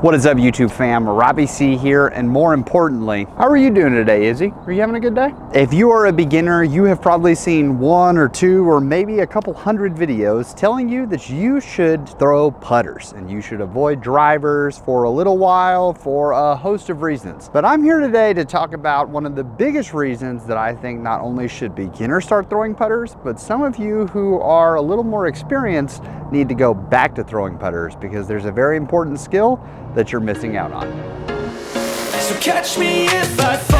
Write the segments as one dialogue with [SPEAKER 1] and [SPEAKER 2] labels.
[SPEAKER 1] What is up, YouTube fam? Robbie C here, and more importantly, how are you doing today, Izzy? Are you having a good day? If you are a beginner, you have probably seen one or two or maybe a couple hundred videos telling you that you should throw putters and you should avoid drivers for a little while for a host of reasons. But I'm here today to talk about one of the biggest reasons that I think not only should beginners start throwing putters, but some of you who are a little more experienced need to go back to throwing putters because there's a very important skill that you're missing out on.
[SPEAKER 2] So catch me if I fall.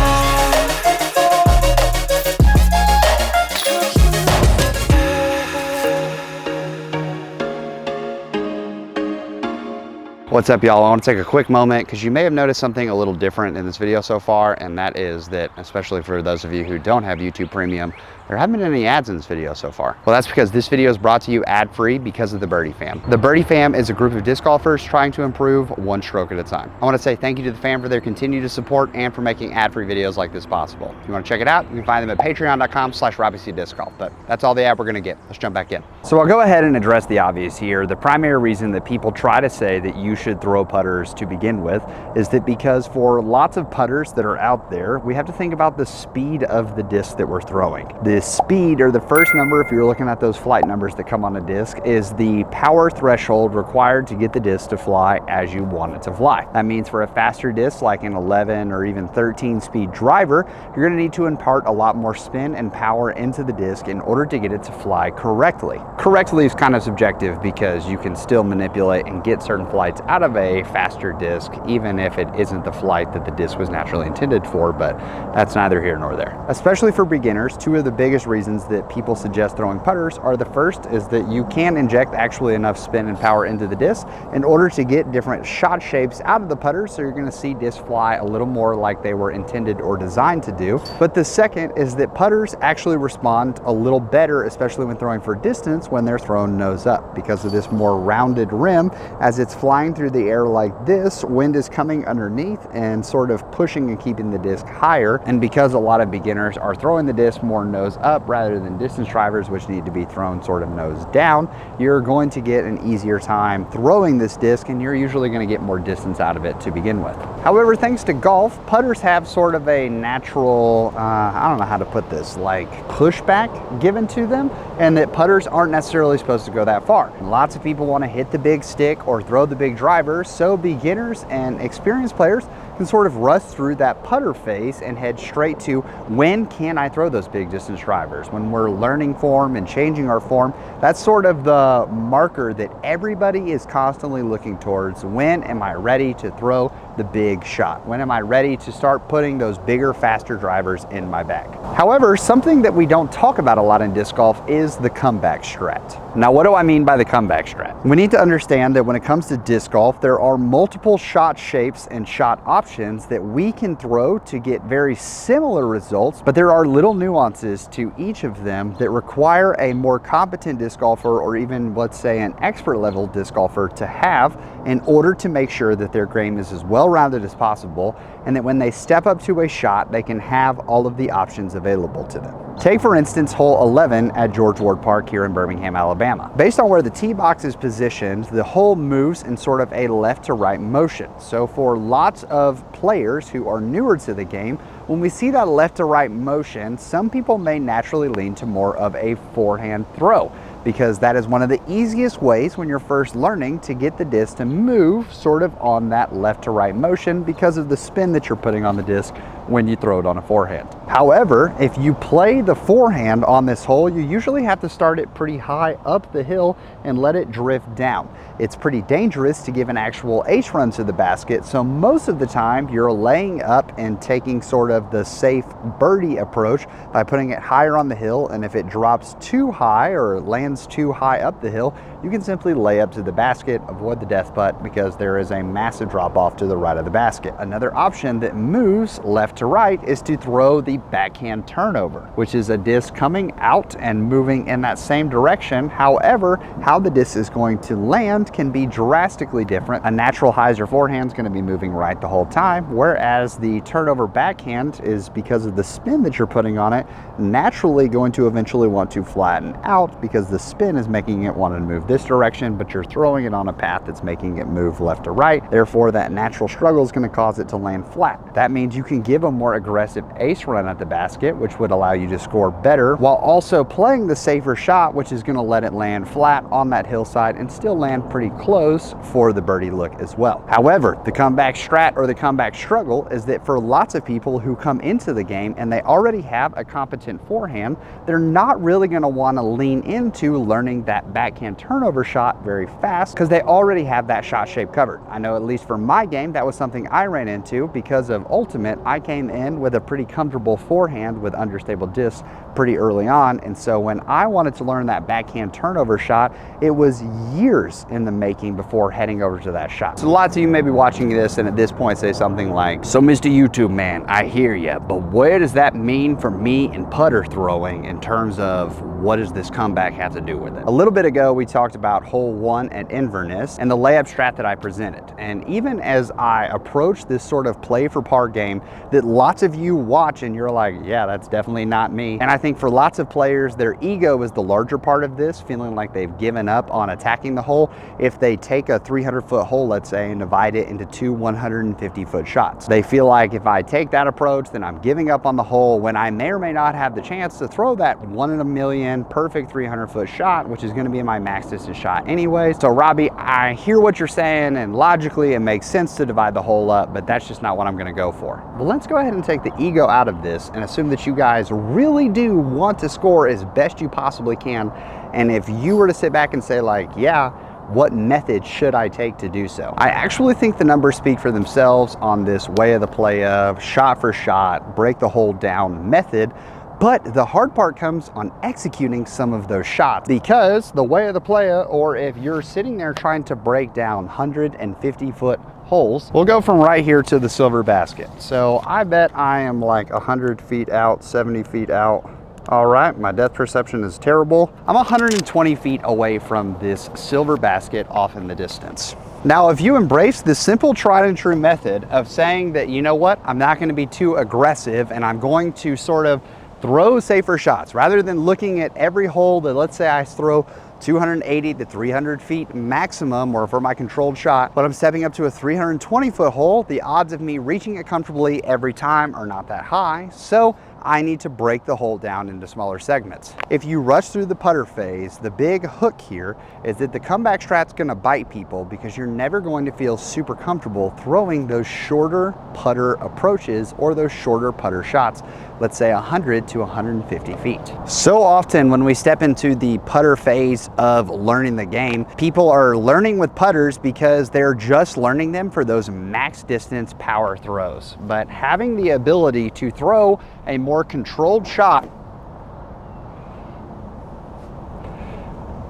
[SPEAKER 1] What's up, y'all? I want to take a quick moment because you may have noticed something a little different in this video so far, and that is that, especially for those of you who don't have YouTube Premium, there haven't been any ads in this video so far. Well, that's because this video is brought to you ad-free because of the Birdie Fam. The Birdie Fam is a group of disc golfers trying to improve one stroke at a time. I want to say thank you to the fam for their continued support and for making ad-free videos like this possible. If you want to check it out, you can find them at patreon.com/RobbieCDiscGolf. But that's all the ad we're going to get. Let's jump back in. So I'll go ahead and address the obvious here. The primary reason that people try to say that you should throw putters to begin with is that because for lots of putters that are out there, we have to think about the speed of the disc that we're throwing. The speed, or the first number, if you're looking at those flight numbers that come on a disc, is the power threshold required to get the disc to fly as you want it to fly. That means for a faster disc like an 11 or even 13 speed driver, you're going to need to impart a lot more spin and power into the disc in order to get it to fly correctly. Correctly is kind of subjective because you can still manipulate and get certain flights out of a faster disc even if it isn't the flight that the disc was naturally intended for, but that's neither here nor there. Especially for beginners, two of the biggest reasons that people suggest throwing putters are: the first is that you can inject actually enough spin and power into the disc in order to get different shot shapes out of the putter, so you're going to see discs fly a little more like they were intended or designed to do. But the second is that putters actually respond a little better, especially when throwing for distance, when they're thrown nose up because of this more rounded rim. As it's flying through the air like this, wind is coming underneath and sort of pushing and keeping the disc higher. And because a lot of beginners are throwing the disc more nose up rather than distance drivers, which need to be thrown sort of nose down, you're going to get an easier time throwing this disc, and you're usually going to get more distance out of it to begin with. However, thanks to golf, putters have sort of a natural, I don't know how to put this, like pushback given to them, and that putters aren't necessarily supposed to go that far. Lots of people want to hit the big stick or throw the big driver, so beginners and experienced players can sort of rush through that putter phase and head straight to, when can I throw those big distance drivers? When we're learning form and changing our form, that's sort of the marker that everybody is constantly looking towards. When am I ready to throw the big shot? When am I ready to start putting those bigger, faster drivers in my bag? However, something that we don't talk about a lot in disc golf is the comeback strat. Now, what do I mean by the comeback strat? We need to understand that when it comes to disc golf, there are multiple shot shapes and shot options that we can throw to get very similar results, but there are little nuances to each of them that require a more competent disc golfer, or even, let's say, an expert level disc golfer, to have in order to make sure that their game is as well-rounded as possible, and that when they step up to a shot, they can have all of the options available to them. Take, for instance, hole 11 at George Ward Park here in Birmingham, Alabama. Based on where the tee box is positioned, the hole moves in sort of a left to right motion. So for lots of players who are newer to the game, when we see that left to right motion, some people may naturally lean to more of a forehand throw, because that is one of the easiest ways when you're first learning to get the disc to move sort of on that left to right motion because of the spin that you're putting on the disc when you throw it on a forehand. However, if you play the forehand on this hole, you usually have to start it pretty high up the hill and let it drift down. It's pretty dangerous to give an actual H run to the basket, so most of the time you're laying up and taking sort of the safe birdie approach by putting it higher on the hill, and if it drops too high or lands too high up the hill, you can simply lay up to the basket, avoid the death putt because there is a massive drop off to the right of the basket. Another option that moves left to right is to throw the backhand turnover, which is a disc coming out and moving in that same direction. However, how the disc is going to land can be drastically different. A natural hyzer forehand is going to be moving right the whole time, whereas the turnover backhand is, because of the spin that you're putting on it, naturally going to eventually want to flatten out because the spin is making it want to move this direction, but you're throwing it on a path that's making it move left to right. Therefore, that natural struggle is going to cause it to land flat. That means you can give a more aggressive ace run at the basket, which would allow you to score better, while also playing the safer shot, which is going to let it land flat on that hillside and still land pretty close for the birdie look as well. However, the comeback strat or the comeback struggle is that for lots of people who come into the game and they already have a competent forehand, they're not really going to want to lean into learning that backhand turnover shot very fast because they already have that shot shape covered. I know, at least for my game, that was something I ran into because of Ultimate. I came in with a pretty comfortable forehand with understable discs pretty early on, and so when I wanted to learn that backhand turnover shot, it was years in the making before heading over to that shot. So lots of you may be watching this and at this point say something like, "So Mr. YouTube man, I hear ya, but what does that mean for me in putter throwing in terms of what does this comeback have to do with it?" A little bit ago, we talked about hole 1 at Inverness and the layup strat that I presented. And even as I approach this sort of play for par game that lots of you watch and you're like, yeah, that's definitely not me. And I think for lots of players, their ego is the larger part of this, feeling like they've given up on attacking the hole. If they take a 300-foot hole, let's say, and divide it into 2 150-foot shots, they feel like if I take that approach, then I'm giving up on the hole when I may or may not have the chance to throw that 1 in a million perfect 300-foot shot, which is going to be my max distance shot anyway. So Robbie, I hear what you're saying, and logically it makes sense to divide the hole up, but that's just not what I'm going to go for. But let's go ahead and take the ego out of this and assume that you guys really do want to score as best you possibly can. And if you were to sit back and say like, yeah, what method should I take to do so? I actually think the numbers speak for themselves on this way of the play of shot for shot, break the hole down method. But the hard part comes on executing some of those shots, because the way of the playa, or if you're sitting there trying to break down 150-foot holes, we'll go from right here to the silver basket. So I bet I am like 100 feet out, 70 feet out. All right, my depth perception is terrible. I'm 120 feet away from this silver basket off in the distance. Now, if you embrace the simple tried and true method of saying that, you know what, I'm not going to be too aggressive and I'm going to sort of throw safer shots rather than looking at every hole that, let's say I throw 280 to 300 feet maximum, or for my controlled shot, but I'm stepping up to a 320-foot hole, the odds of me reaching it comfortably every time are not that high. So I need to break the hole down into smaller segments. If you rush through the putter phase, the big hook here is that the comeback strat's gonna bite people because you're never going to feel super comfortable throwing those shorter putter approaches or those shorter putter shots, let's say 100 to 150 feet. So often when we step into the putter phase of learning the game, people are learning with putters because they're just learning them for those max distance power throws. But having the ability to throw a more controlled shot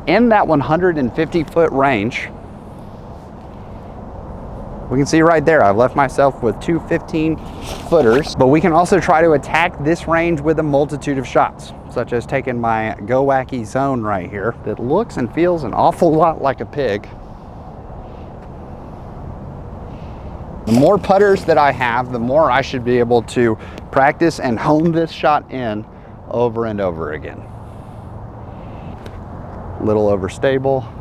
[SPEAKER 1] in that 150-foot range, we can see right there, I've left myself with 2 15-footers, but we can also try to attack this range with a multitude of shots, such as taking my Go Wacky zone right here that looks and feels an awful lot like a pig. The more putters that I have, the more I should be able to practice and hone this shot in over and over again. A little overstable.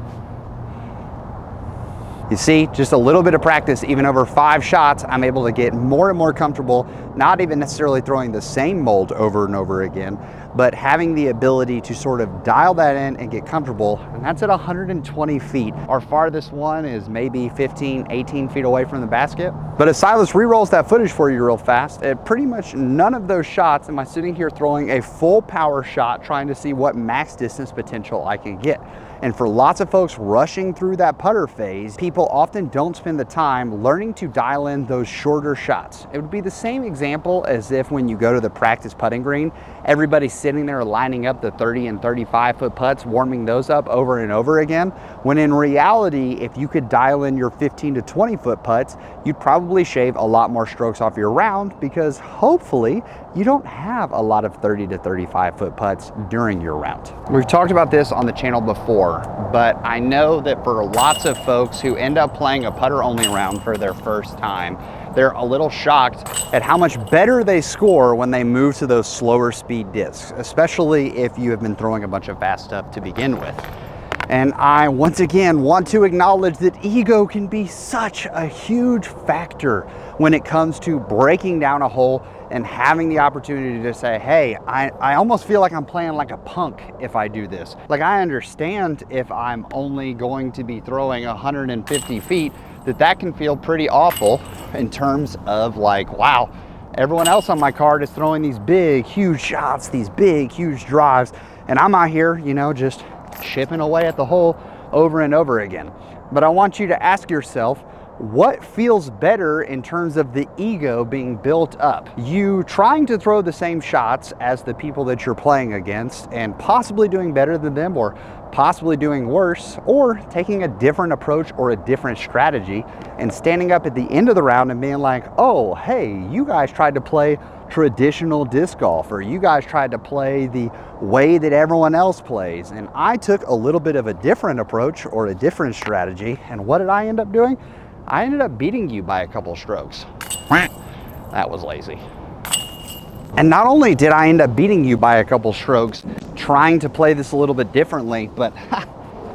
[SPEAKER 1] You see, just a little bit of practice, even over 5 shots, I'm able to get more and more comfortable, not even necessarily throwing the same mold over and over again, but having the ability to sort of dial that in and get comfortable, and that's at 120 feet. Our farthest one is maybe 15, 18 feet away from the basket. But if Silas re-rolls that footage for you real fast, at pretty much none of those shots am I sitting here throwing a full power shot trying to see what max distance potential I can get. And for lots of folks rushing through that putter phase, people often don't spend the time learning to dial in those shorter shots. It would be the same example as if when you go to the practice putting green, everybody's sitting there lining up the 30 and 35-foot putts, warming those up over and over again, when in reality, if you could dial in your 15 to 20-foot putts, you'd probably probably shave a lot more strokes off your round because hopefully you don't have a lot of 30 to 35 foot putts during your round. We've talked about this on the channel before, but I know that for lots of folks who end up playing a putter only round for their first time, they're a little shocked at how much better they score when they move to those slower speed discs, especially if you have been throwing a bunch of fast stuff to begin with. And I, once again, want to acknowledge that ego can be such a huge factor when it comes to breaking down a hole and having the opportunity to say, hey, I almost feel like I'm playing like a punk if I do this. Like, I understand if I'm only going to be throwing 150 feet, that can feel pretty awful in terms of like, wow, everyone else on my card is throwing these big, huge shots, these big, huge drives, and I'm out here, you know, just chipping away at the hole over and over again. But I want you to ask yourself, what feels better in terms of the ego being built up? You trying to throw the same shots as the people that you're playing against and possibly doing better than them, or possibly doing worse, or taking a different approach or a different strategy and standing up at the end of the round and being like, oh, hey, you guys tried to play traditional disc golf, or you guys tried to play the way that everyone else plays, and I took a little bit of a different approach or a different strategy, and what did I end up doing? I ended up beating you by a couple strokes. That was lazy. And not only did I end up beating you by a couple strokes trying to play this a little bit differently, but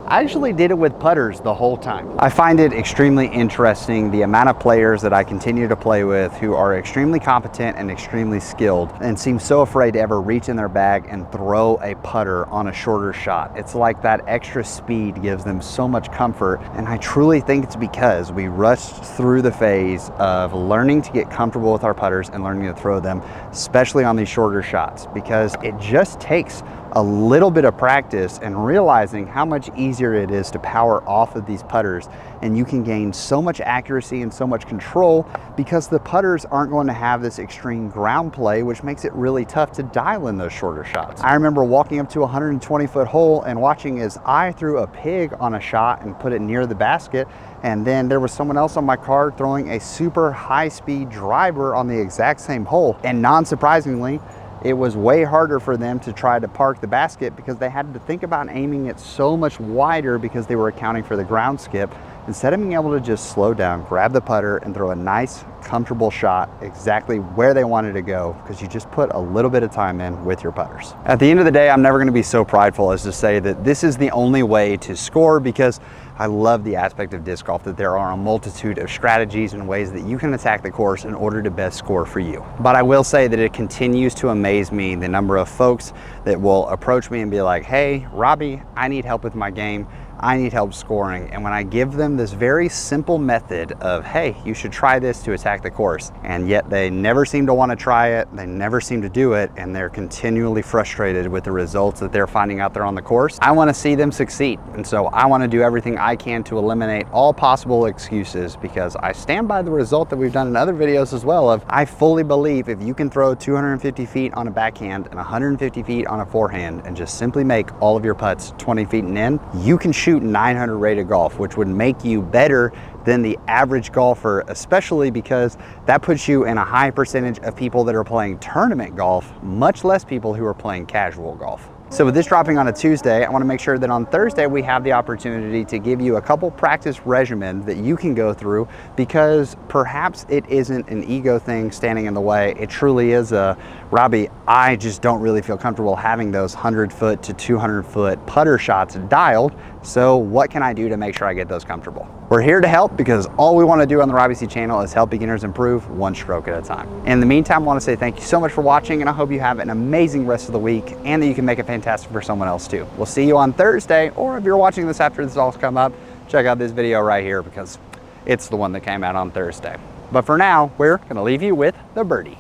[SPEAKER 1] I actually did it with putters the whole time. I find it extremely interesting the amount of players that I continue to play with who are extremely competent and extremely skilled and seem so afraid to ever reach in their bag and throw a putter on a shorter shot. It's like that extra speed gives them so much comfort, and I truly think it's because we rushed through the phase of learning to get comfortable with our putters and learning to throw them, especially on these shorter shots, because it just takes a little bit of practice and realizing how much easier it is to power off of these putters, and you can gain so much accuracy and so much control because the putters aren't going to have this extreme ground play, which makes it really tough to dial in those shorter shots. I remember walking up to a 120-foot hole and watching as I threw a pig on a shot and put it near the basket, and then there was someone else on my card throwing a super high-speed driver on the exact same hole, and non-surprisingly, it was way harder for them to try to park the basket because they had to think about aiming it so much wider because they were accounting for the ground skip, instead of being able to just slow down, grab the putter, and throw a nice, comfortable shot exactly where they wanted to go, because you just put a little bit of time in with your putters. At the end of the day, I'm never going to be so prideful as to say that this is the only way to score, because I love the aspect of disc golf that there are a multitude of strategies and ways that you can attack the course in order to best score for you. But I will say that it continues to amaze me the number of folks that will approach me and be like, hey, Robbie, I need help with my game. I need help scoring. And when I give them this very simple method of, hey, you should try this to attack the course, and yet they never seem to want to try it, they never seem to do it, and they're continually frustrated with the results that they're finding out there on the course, I want to see them succeed. And so I want to do everything I can to eliminate all possible excuses, because I stand by the result that we've done in other videos as well of, I fully believe if you can throw 250 feet on a backhand and 150 feet on a forehand and just simply make all of your putts 20 feet and in, you can shoot 900 rated golf, which would make you better than the average golfer, especially because that puts you in a high percentage of people that are playing tournament golf, much less people who are playing casual golf. So with this dropping on a Tuesday, I want to make sure that on Thursday we have the opportunity to give you a couple practice regimens that you can go through, because perhaps it isn't an ego thing standing in the way. It truly is a, Robbie, I just don't really feel comfortable having those 100-foot to 200-foot putter shots dialed. So what can I do to make sure I get those comfortable? We're here to help, because all we want to do on the Robbie C channel is help beginners improve one stroke at a time. In the meantime, I want to say thank you so much for watching, and I hope you have an amazing rest of the week and that you can make it fantastic for someone else too. We'll see you on Thursday, or if you're watching this after this all's come up, check out this video right here because it's the one that came out on Thursday. But for now, we're going to leave you with the birdie.